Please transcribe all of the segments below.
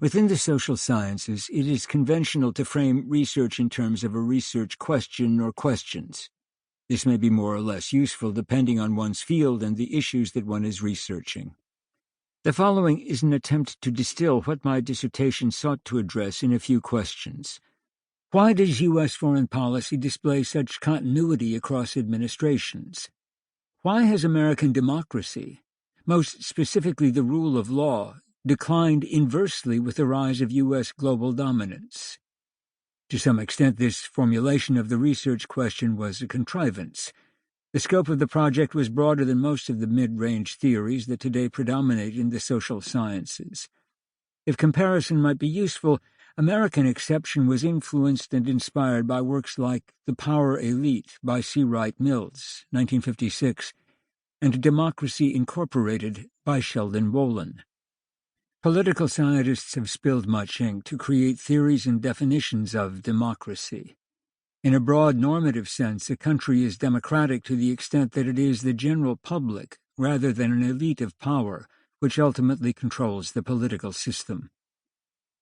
Within the social sciences, it is conventional to frame research in terms of a research question or questions. This may be more or less useful depending on one's field and the issues that one is researching. The following is an attempt to distill what my dissertation sought to address in a few questions. Why does U.S. foreign policy display such continuity across administrations? Why has American democracy, most specifically the rule of law, declined inversely with the rise of U.S. global dominance? To some extent, this formulation of the research question was a contrivance. The scope of the project was broader than most of the mid-range theories that today predominate in the social sciences. If comparison might be useful, American exception was influenced and inspired by works like The Power Elite by C. Wright Mills, 1956, and Democracy Incorporated by Sheldon Wolin. Political scientists have spilled much ink to create theories and definitions of democracy. In a broad normative sense, a country is democratic to the extent that it is the general public, rather than an elite of power, which ultimately controls the political system.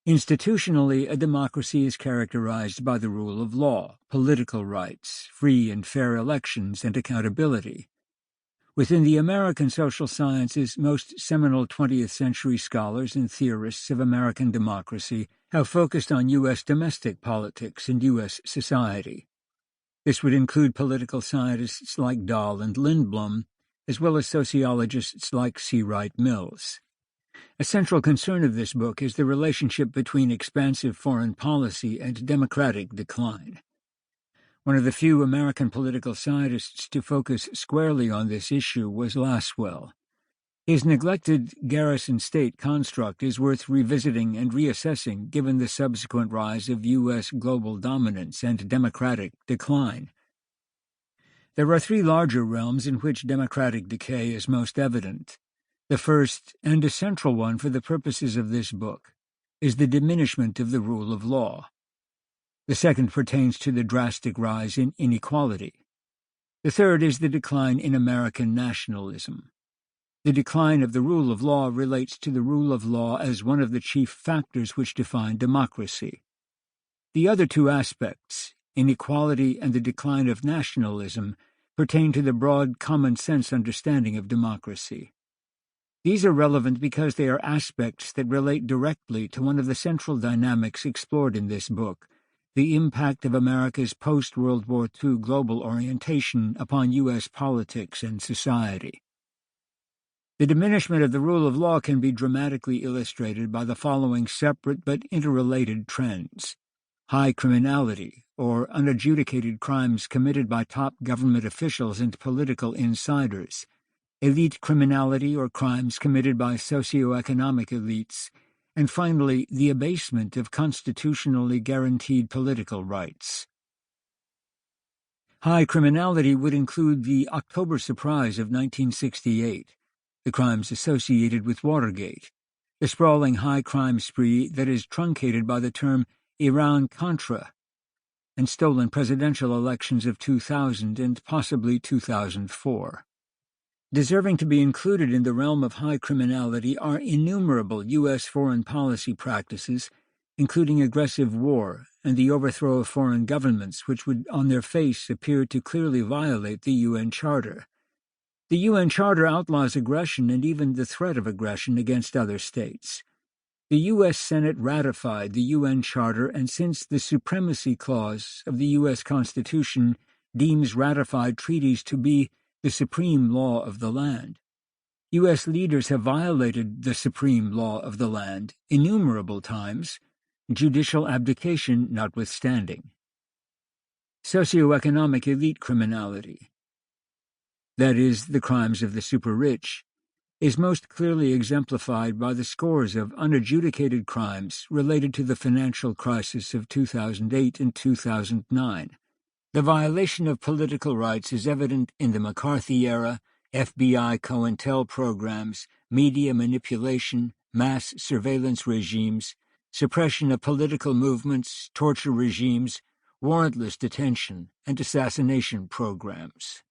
Institutionally, a democracy is characterized by the rule of law, political rights, free and fair elections, and accountability. Within the American social sciences, most seminal 20th century scholars and theorists of American democracy have focused on U.S. domestic politics and U.S. society. This would include political scientists like Dahl and Lindblom, as well as sociologists like C. Wright Mills. A central concern of this book is the relationship between expansive foreign policy and democratic decline. One of the few American political scientists to focus squarely on this issue was Lasswell. His neglected garrison state construct is worth revisiting and reassessing given the subsequent rise of U.S. global dominance and democratic decline. There are three larger realms in which democratic decay is most evident. The first, and a central one for the purposes of this book, is the diminishment of the rule of law. The second pertains to the drastic rise in inequality. The third is the decline in American nationalism. The decline of the rule of law relates to the rule of law as one of the chief factors which define democracy. The other two aspects, inequality and the decline of nationalism, pertain to the broad common-sense understanding of democracy. These are relevant because they are aspects that relate directly to one of the central dynamics explored in this book, the impact of America's post-World War II global orientation upon U.S. politics and society. The diminishment of the rule of law can be dramatically illustrated by the following separate but interrelated trends. High criminality, or unadjudicated crimes committed by top government officials and political insiders. Elite criminality, or crimes committed by socioeconomic elites. And finally, the abasement of constitutionally guaranteed political rights. High criminality would include the October surprise of 1968, the crimes associated with Watergate, the sprawling high crime spree that is truncated by the term Iran-Contra, and stolen presidential elections of 2000 and possibly 2004. Deserving to be included in the realm of high criminality are innumerable U.S. foreign policy practices, including aggressive war and the overthrow of foreign governments, which would on their face appear to clearly violate the UN Charter. The UN Charter outlaws aggression and even the threat of aggression against other states. The U.S. Senate ratified the UN Charter, and since the Supremacy Clause of the U.S. Constitution deems ratified treaties to be the supreme law of the land, U.S. leaders have violated the supreme law of the land innumerable times, judicial abdication notwithstanding. Socioeconomic elite criminality, that is, the crimes of the super-rich, is most clearly exemplified by the scores of unadjudicated crimes related to the financial crisis of 2008 and 2009. The violation of political rights is evident in the McCarthy era, FBI COINTEL programs, media manipulation, mass surveillance regimes, suppression of political movements, torture regimes, warrantless detention, and assassination programs.